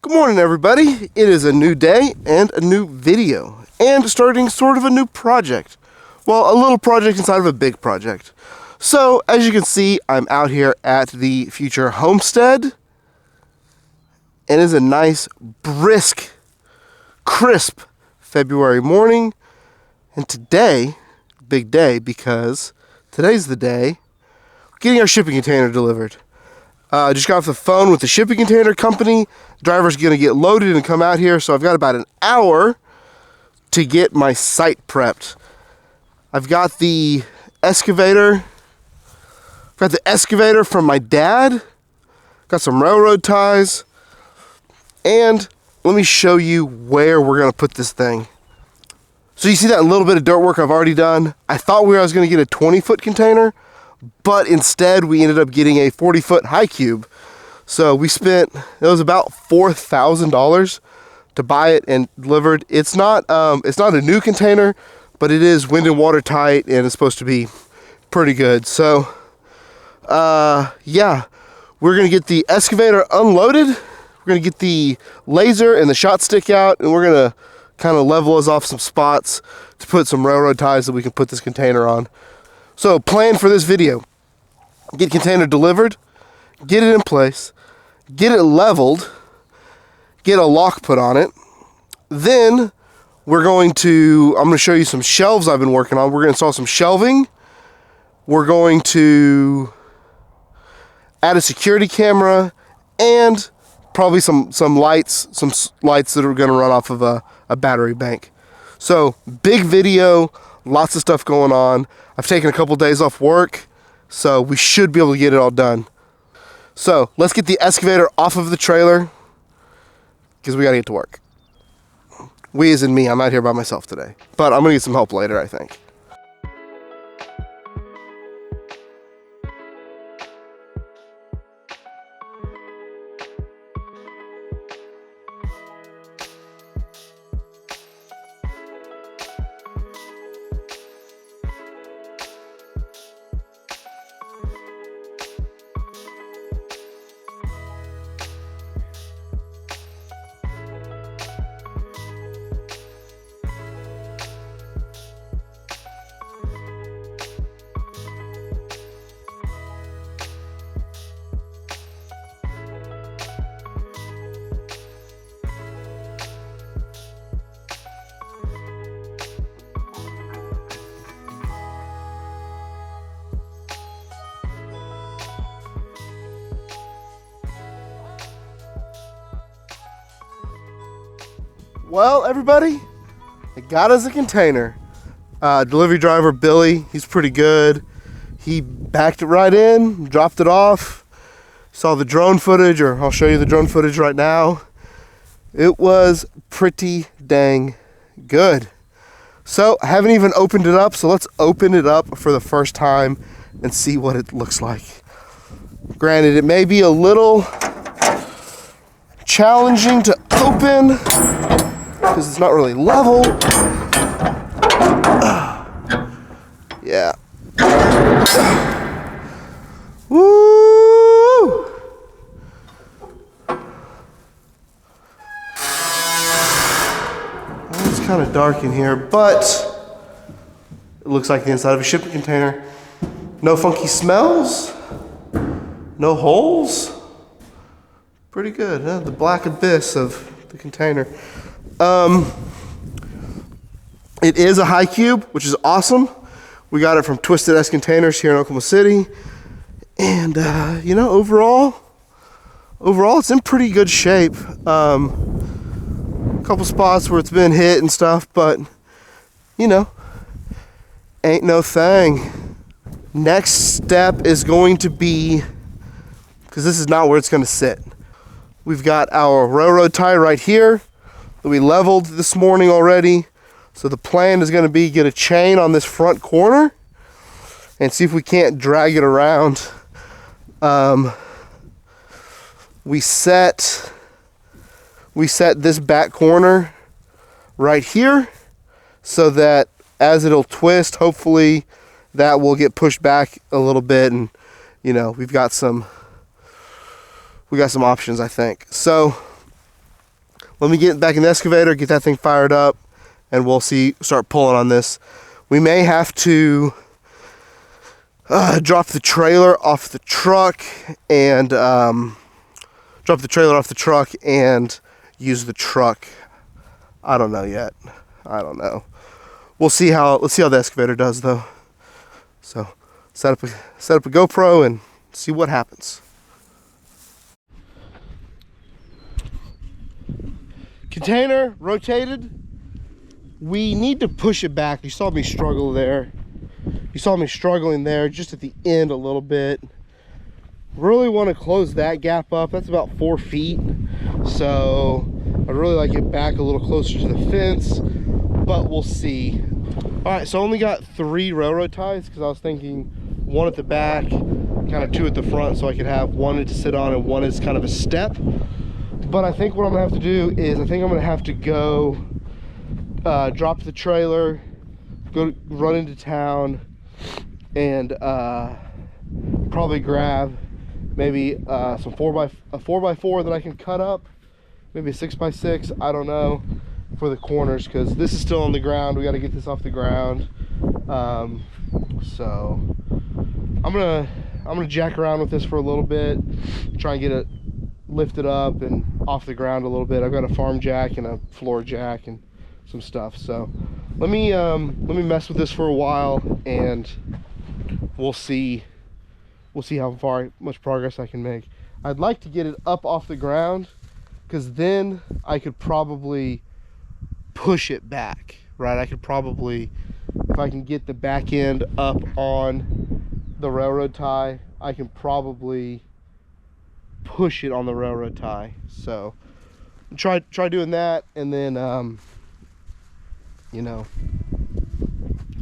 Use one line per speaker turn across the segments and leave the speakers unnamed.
Good morning, everybody. It is a new day and a new video and starting sort of a new project. Well, a little project inside of a big project. So, as you can see, I'm out here at the future Homestead. And it is a nice, brisk, crisp February morning. And today, big day, because today's the day we're getting our shipping container delivered. Just got off the phone with the shipping container company. Driver's going to get loaded and come out here, so I've got about an hour to get my site prepped. I've got the excavator. From my dad. Got some railroad ties. And let me show you where we're going to put this thing. So you see that little bit of dirt work I've already done? I thought I was going to get a 20-foot container, but instead we ended up getting a 40-foot high cube. So it was about $4,000 to buy it and delivered. It's not a new container, but it is wind and water tight and it's supposed to be pretty good. So yeah, we're gonna get the excavator unloaded. We're gonna get the laser and the shot stick out, and we're gonna kind of level us off some spots to put some railroad ties that we can put this container on. So plan for this video: get container delivered, get it in place, get it leveled, get a lock put on it. Then I'm going to show you some shelves I've been working on. We're going to install some shelving. We're going to add a security camera and probably some lights that are going to run off of a battery bank. So big video, lots of stuff going on. I've taken a couple days off work, so we should be able to get it all done. So let's get the excavator off of the trailer because we got to get to work. We as in me, I'm out here by myself today, but I'm going to get some help later, I think. Well, everybody, I got us a container. Delivery driver Billy, he's pretty good. He backed it right in, dropped it off. Saw the drone footage, or I'll show you the drone footage right now. It was pretty dang good. So I haven't even opened it up, so let's open it up for the first time and see what it looks like. Granted, it may be a little challenging to open because it's not really level. Yeah. Woo! It's kind of dark in here, but it looks like the inside of a shipping container. No funky smells, no holes. Pretty good, huh? The black abyss of the container. It is a high cube, which is awesome. We got it from Twisted S Containers here in Oklahoma City. And, overall, it's in pretty good shape. A couple spots where it's been hit and stuff, but, ain't no thing. Next step is going to be, because this is not where it's going to sit. We've got our railroad tie right here that we leveled this morning already. So the plan is going to be get a chain on this front corner and see if we can't drag it around. We set this back corner right here so that as it'll twist, hopefully that will get pushed back a little bit, and we've got some options, I think. So let me get back in the excavator, get that thing fired up, and we'll start pulling on this. We may have to drop the trailer off the truck and use the truck. I don't know yet. I don't know. Let's see how the excavator does though. So set up a GoPro and see what happens. Container rotated. We need to push it back. You saw me struggle there. You saw me struggling there just at the end a little bit. Really want to close that gap up. That's about 4 feet. So I'd really like it back a little closer to the fence, but we'll see. All right, so I only got 3 railroad ties because I was thinking 1 at the back, kind of 2 at the front, so I could have 1 to sit on and 1 is kind of a step. But I think what I'm gonna have to do is I think I'm gonna have to go drop the trailer, go run into town, and probably grab maybe some 4x4 that I can cut up, maybe a 6x6, I don't know, for the corners, because this is still on the ground. We got to get this off the ground. So I'm gonna jack around with this for a little bit, try and get it lifted up and off the ground a little bit. I've got a farm jack and a floor jack and some stuff. So let me mess with this for a while, and we'll see how much progress I can make. I'd like to get it up off the ground, because then I could probably push it back, right? I could probably, if I can get the back end up on the railroad tie, I can probably push it on the railroad tie. So try doing that, and then you know,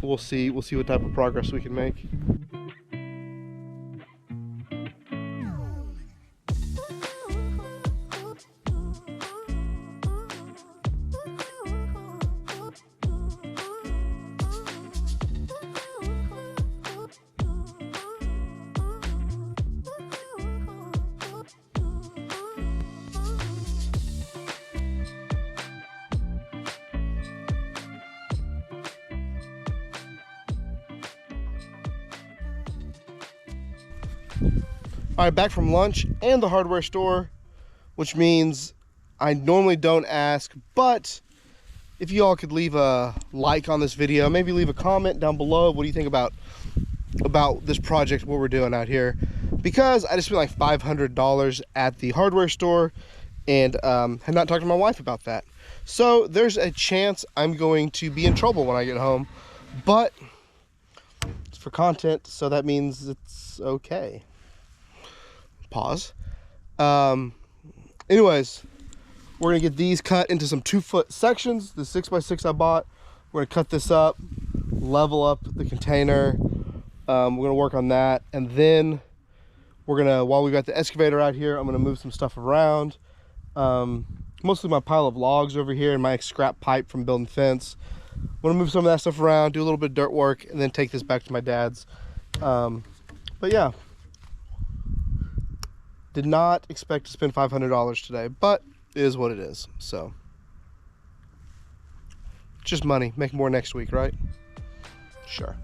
we'll see what type of progress we can make. All right, back from lunch and the hardware store, which means I normally don't ask, but if you all could leave a like on this video, maybe leave a comment down below. What do you think about this project, what we're doing out here? Because I just spent like $500 at the hardware store, and had not talked to my wife about that. So there's a chance I'm going to be in trouble when I get home, but it's for content, so that means it's okay. Pause. Anyways, we're gonna get these cut into some 2-foot sections. The 6x6 I bought, we're gonna cut this up, level up the container. We're gonna work on that, and then we're gonna, while we've got the excavator out here, I'm gonna move some stuff around. Mostly my pile of logs over here and my scrap pipe from building fence. I'm gonna move some of that stuff around, do a little bit of dirt work, and then take this back to my dad's. But yeah, did not expect to spend $500 today, but it is what it is. So it's just money. Make more next week, right? Sure.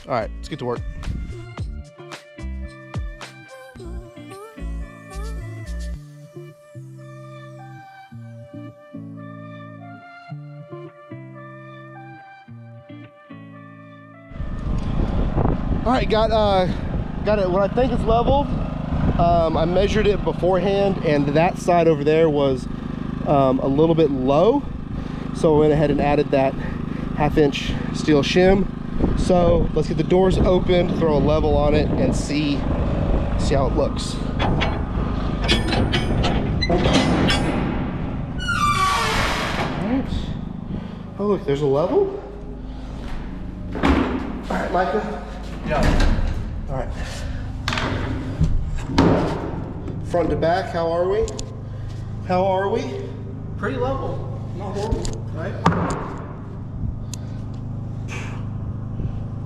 All right, let's get to work. All right, got it. What I think is leveled. I measured it beforehand, and that side over there was a little bit low, so I went ahead and added that 1/2-inch steel shim. So let's get the doors open, throw a level on it, and see how it looks. All right. Oh look, there's a level. All right, Micah. Yeah. All right. Front to back, how are we? How are we?
Pretty level, not horrible, right?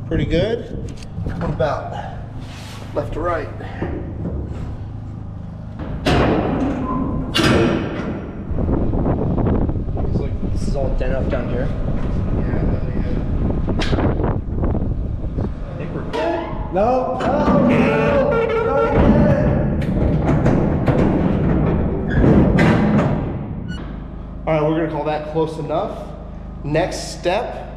Pretty good. What about left to right?
all dent up down here.
Yeah,
I think we're good.
no, All right, we're gonna call that close enough. Next step,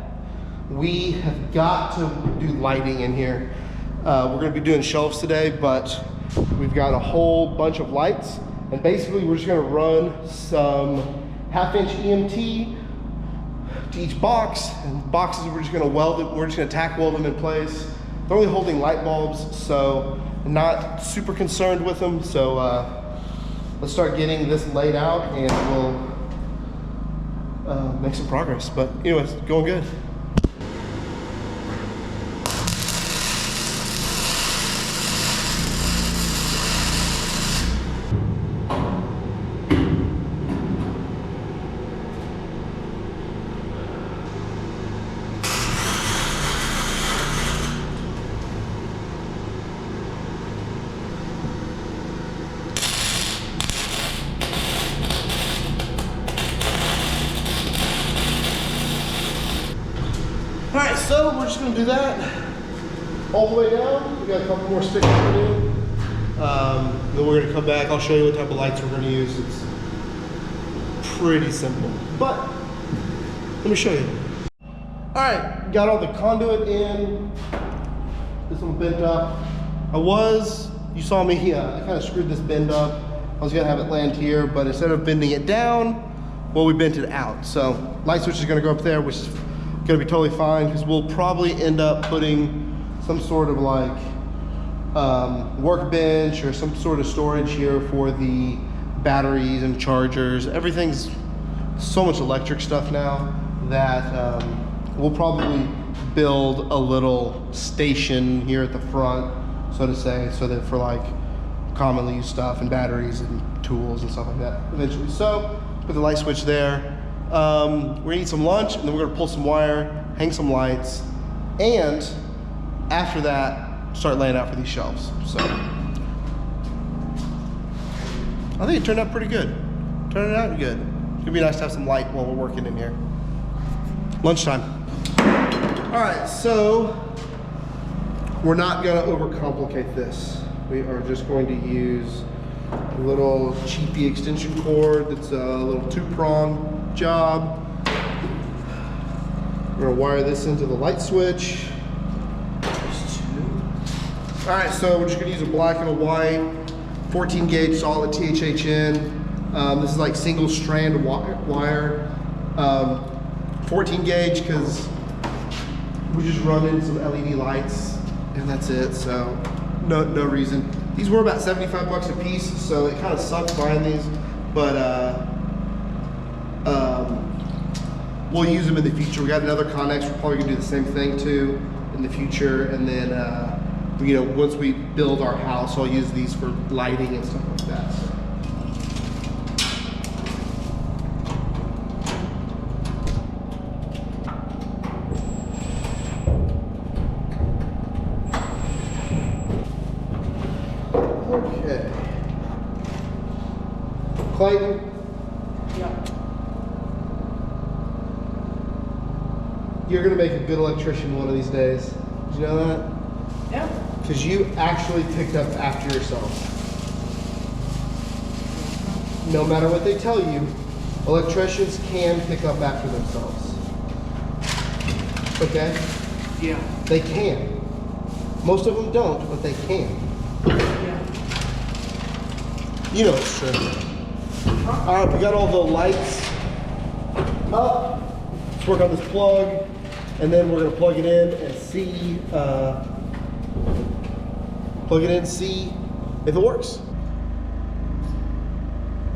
we have got to do lighting in here. We're gonna be doing shelves today, but we've got a whole bunch of lights. And basically we're just gonna run some 1/2-inch EMT to each box. And boxes we're just gonna weld it, we're just gonna tack weld them in place. They're only holding light bulbs, so I'm not super concerned with them. So let's start getting this laid out and we'll make some progress. But anyways, going good. All right, so we're just gonna do that all the way down. We got a couple more sticks to do. Then we're gonna come back. I'll show you what type of lights we're gonna use. It's pretty simple, but let me show you. All right, got all the conduit in. This one bent up. You saw me, I kind of screwed this bend up. I was gonna have it land here, but instead of bending it down, well, we bent it out. So light switch is gonna go up there, which is gonna be totally fine because we'll probably end up putting some sort of like workbench or some sort of storage here for the batteries and chargers. Everything's so much electric stuff now that we'll probably build a little station here at the front, so to say, so that for like commonly used stuff and batteries and tools and stuff like that eventually. So put the light switch there. We're gonna eat some lunch and then we're gonna pull some wire, hang some lights, and after that, start laying out for these shelves. So I think it turned out pretty good. Turned out good. It's gonna be nice to have some light while we're working in here. Lunchtime. All right, so we're not gonna overcomplicate this. We are just going to use a little cheapy extension cord that's a little 2-prong job. We're gonna wire this into the light switch. All right, so we're just gonna use a black and a white 14 gauge solid THHN. This is like single strand wire. 14 gauge because we just run in some LED lights and that's it. So no reason. These were about 75 bucks a piece, so it kind of sucks buying these, but we'll use them in the future. We got another conex. We're probably gonna do the same thing too in the future, and then once we build our house, I'll use these for lighting and stuff like that. So. Okay. Clayton?
Yeah.
You're gonna make a good electrician one of these days. Did you know that?
Yeah.
Because you actually picked up after yourself. No matter what they tell you, electricians can pick up after themselves. Okay?
Yeah.
They can. Most of them don't, but they can.
Yeah.
You know it's true. All right, we got all the lights up. Let's work on this plug, and then we're gonna plug it in and see see if it works.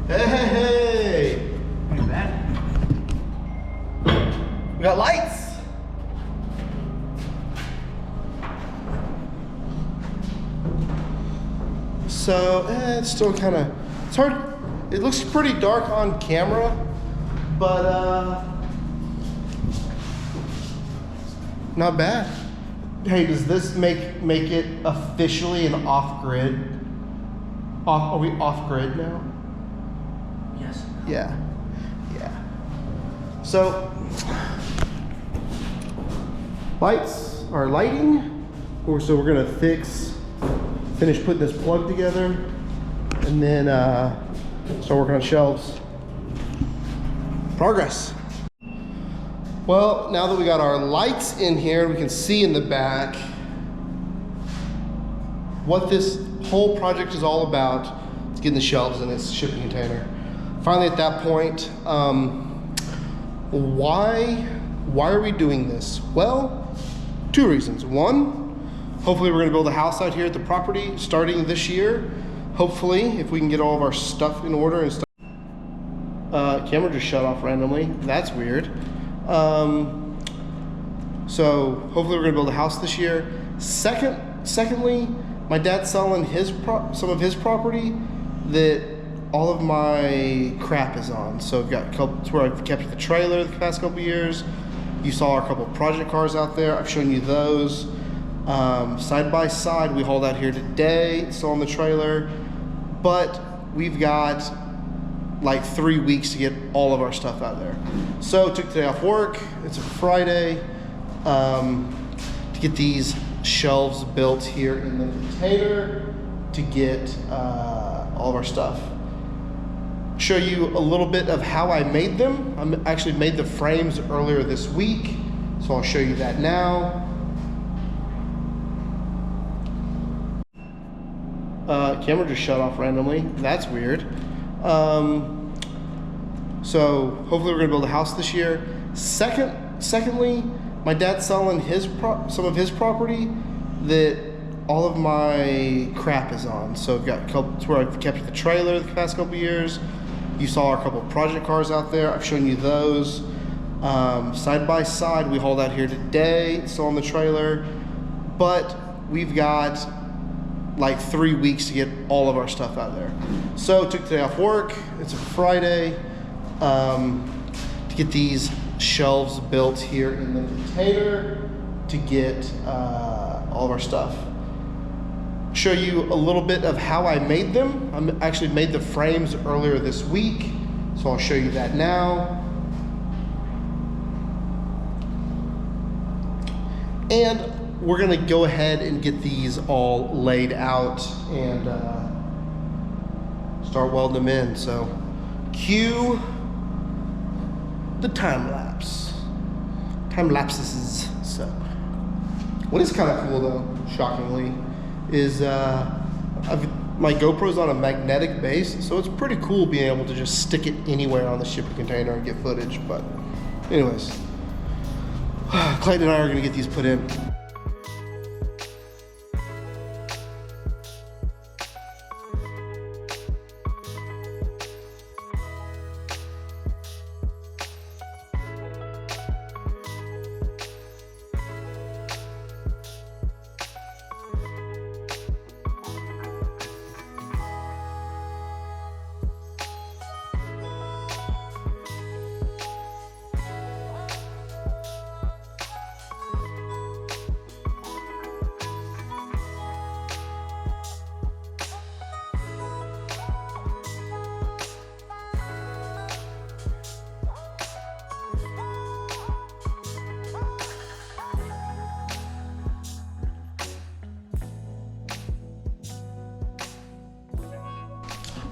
Hey!
Ain't bad.
We got lights. So it's still kind of, it's hard. It looks pretty dark on camera, but not bad. Hey, does this make it officially an off-grid? Are we off-grid now?
Yes.
Yeah. So, lights are lighting, so we're gonna finish putting this plug together, and then start working on shelves. Progress. Well, now that we got our lights in here, we can see in the back what this whole project is all about. It's getting the shelves in this shipping container. Finally at that point, why are we doing this? Well, two reasons. One, hopefully we're gonna build a house out here at the property starting this year. Hopefully, if we can get all of our stuff in order and stuff. Camera just shut off randomly. That's weird. So hopefully we're gonna build a house this year. Secondly, my dad's selling some of his property that all of my crap is on. So I've got it's where I've kept the trailer the past couple years. You saw a couple project cars out there. I've shown you those. Side by side, we hauled out here today. It's still on the trailer, but we've got like 3 weeks to get all of our stuff out there. So took today off work. It's a Friday to get these shelves built here in the container to get all of our stuff. Show you a little bit of how I made them. I actually made the frames earlier this week, so I'll show you that now. Camera just shut off randomly. That's weird. So hopefully we're gonna build a house this year. Secondly, my dad's selling some of his property that all of my crap is on. So I've got it's where I've kept the trailer the past couple years. You saw a couple project cars out there. I've shown you those. Side by side, we hauled out here today. It's still on the trailer, but we've got like 3 weeks to get all of our stuff out there. So took today off work. It's a Friday to get these shelves built here in the container to get all of our stuff. Show you a little bit of how I made them. I actually made the frames earlier this week, so I'll show you that now. And we're gonna go ahead and get these all laid out and start welding them in. So cue the time lapse. Time lapses. So what is kind of cool though, shockingly, is my GoPro's on a magnetic base, so it's pretty cool being able to just stick it anywhere on the shipping container and get footage. But anyways, Clayton and I are gonna get these put in.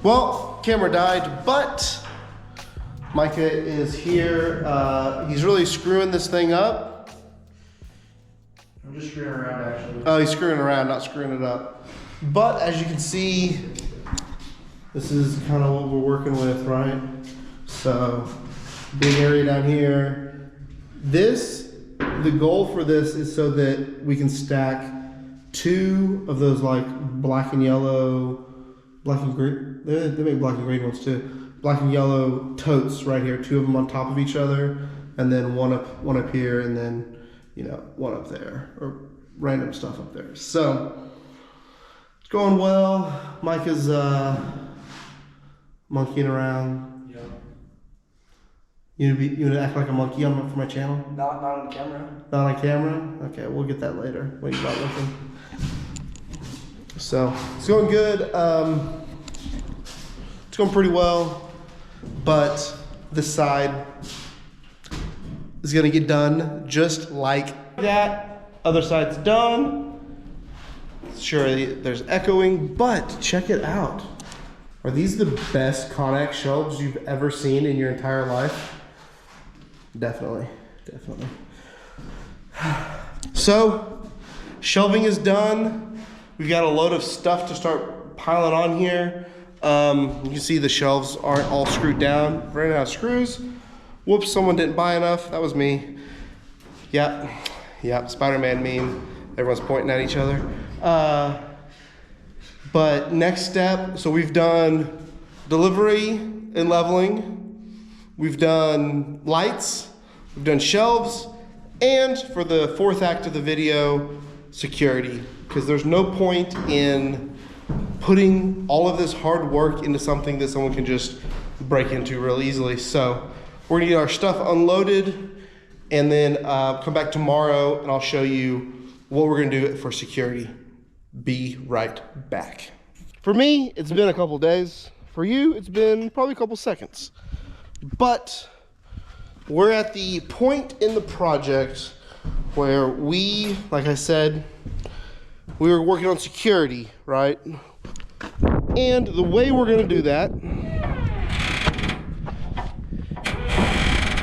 Well, camera died, but Micah is here. He's really screwing this thing up.
I'm just screwing around actually.
Oh, he's screwing around, not screwing it up. But as you can see, this is kind of what we're working with, right? So, big area down here. The goal for this is so that we can stack 2 of those like black and yellow, black and green, they make black and green ones too. Black and yellow totes right here, 2 of them on top of each other, and then one up here, and then, you know, one up there, or random stuff up there. So it's going well. Micah's monkeying around.
Yep.
You wanna act like a monkey for my channel?
Not on camera.
Not on camera? Okay, we'll get that later when you're not looking. So it's going good. It's going pretty well, but this side, is gonna get done just like that. Other side's done. Sure, there's echoing, but check it out. Are these the best conex shelves you've ever seen in your entire life? Definitely, definitely. So, shelving is done. We've got a load of stuff to start piling on here. You can see the shelves aren't all screwed down. Ran out of screws. Whoops, someone didn't buy enough. That was me. Yep, Spider-Man meme. Everyone's pointing at each other. But next step, so we've done delivery and leveling. We've done lights. We've done shelves. And for the fourth act of the video, security. Because there's no point in putting all of this hard work into something that someone can just break into real easily. So we're gonna get our stuff unloaded and then come back tomorrow and I'll show you what we're gonna do for security. Be right back. For me, it's been a couple days. For you, it's been probably a couple seconds. But we're at the point in the project where we, like I said, we were working on security, right? And the way we're gonna do that,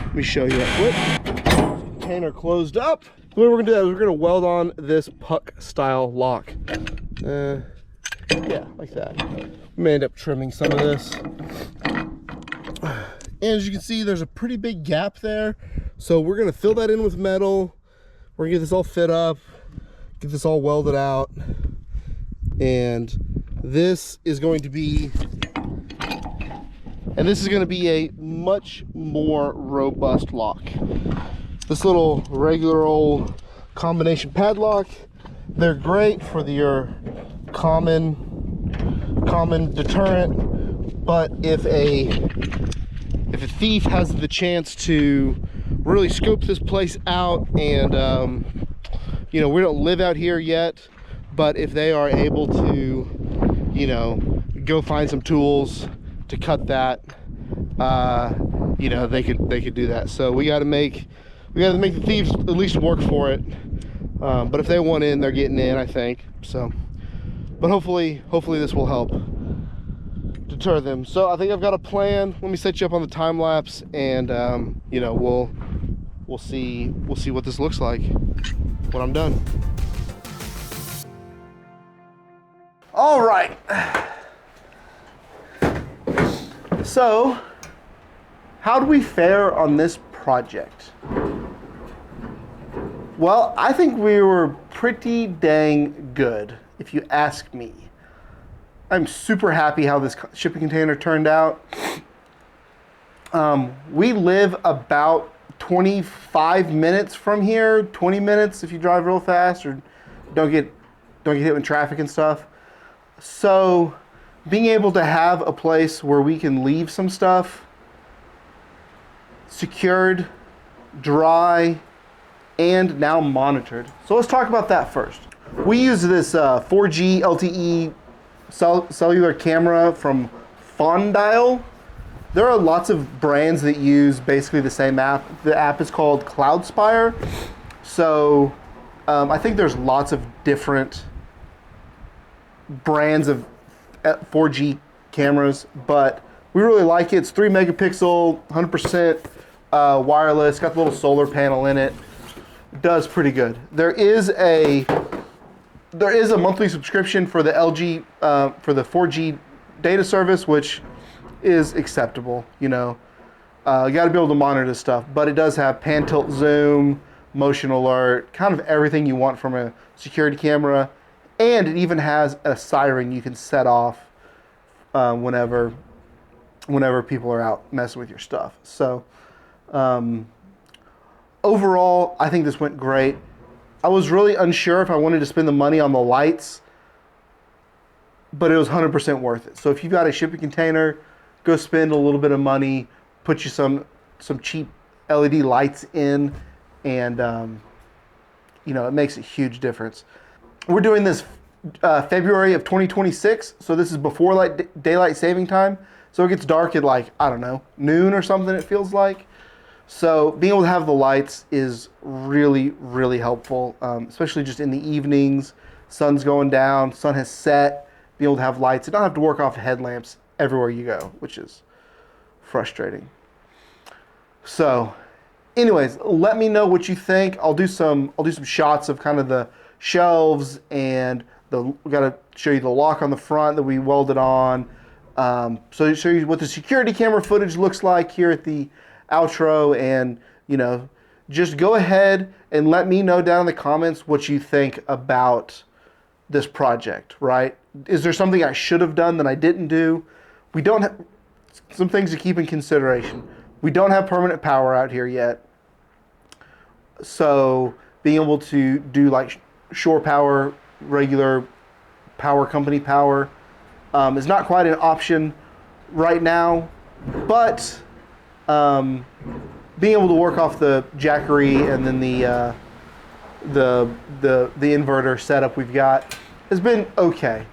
let me show you that quick. Container closed up. The way we're gonna do that is we're gonna weld on this puck style lock. Yeah, like that. We may end up trimming some of this. And as you can see, there's a pretty big gap there. So we're gonna fill that in with metal. We're gonna get this all fit up, get this all welded out. And this is going to be a much more robust lock. This little regular old combination padlock, they're great for your common deterrent, but if a thief has the chance to really scope this place out and you know, we don't live out here yet, but if they are able to, you know, go find some tools to cut that, you know, they could do that. So we got to make the thieves at least work for it. But if they want in, they're getting in, I think. So, but hopefully this will help deter them. So I think I've got a plan. Let me set you up on the time lapse, and you know, we'll see what this looks like when I'm done. All right. So, how do we fare on this project? Well, I think we were pretty dang good, if you ask me. I'm super happy how this shipping container turned out. We live about 25 minutes from here, 20 minutes if you drive real fast or don't get hit with traffic and stuff. So being able to have a place where we can leave some stuff secured, dry, and now monitored. So let's talk about that first. We use this 4G LTE cellular camera from Fondile. There are lots of brands that use basically the same app. The app is called Cloudspire. So I think there's lots of different brands of 4G cameras, but we really like it. It's 3 megapixel, 100% wireless, got the little solar panel in it. Does pretty good. There is a monthly subscription for the LG for the 4G data service, which is acceptable. You know, you got to be able to monitor this stuff, but it does have pan, tilt, zoom, motion alert, kind of everything you want from a security camera, and it even has a siren you can set off whenever people are out messing with your stuff. So overall, I think this went great. I was really unsure if I wanted to spend the money on the lights, but it was 100% worth it. So if you've got a shipping container, go spend a little bit of money, put you some cheap LED lights in, and you know, it makes a huge difference. We're doing this February of 2026, so this is before daylight saving time. So it gets dark at, like, I don't know, noon or something, it feels like. So being able to have the lights is really, really helpful, especially just in the evenings. Sun's going down, sun has set. Being able to have lights and not have to work off headlamps everywhere you go, which is frustrating. So, anyways, let me know what you think. I'll do some shots of kind of the shelves, and we got to show you the lock on the front that we welded on. So to show you what the security camera footage looks like here at the outro, and just go ahead and let me know down in the comments what you think about this project, right? Is there something I should have done that I didn't do? We don't have some things to keep in consideration. We don't have permanent power out here yet. So being able to do like shore power, regular power company power, is not quite an option right now, but being able to work off the Jackery and then the inverter setup we've got has been okay.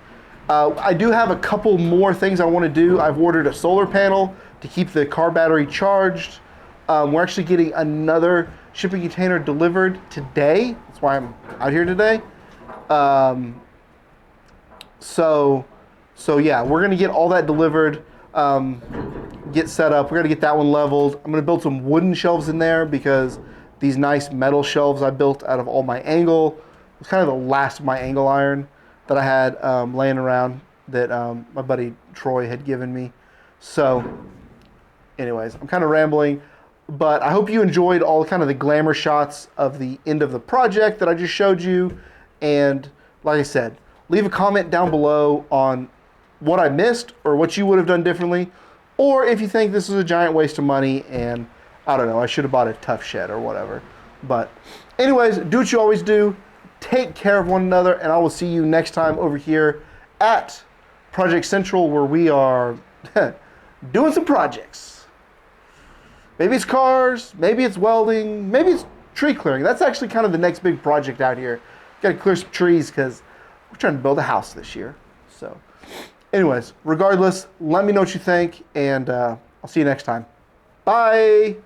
I do have a couple more things I want to do. I've ordered a solar panel to keep the car battery charged. We're actually getting another shipping container delivered today. That's why I'm out here today. So yeah, we're gonna get all that delivered, get set up. We're gonna get that one leveled. I'm gonna build some wooden shelves in there because these nice metal shelves I built out of all my angle, it was kind of the last of my angle iron that I had laying around that my buddy Troy had given me. So anyways, I'm kind of rambling, but I hope you enjoyed all kind of the glamour shots of the end of the project that I just showed you. And like I said, leave a comment down below on what I missed or what you would have done differently, or if you think this is a giant waste of money and I don't know, I should have bought a tough shed or whatever. But anyways, do what you always do. Take care of one another, and I will see you next time over here at Project Central, where we are doing some projects. Maybe it's cars, maybe it's welding, maybe it's tree clearing. That's actually kind of the next big project out here. Got to clear some trees because we're trying to build a house this year. So anyways, regardless, let me know what you think, and I'll see you next time. Bye.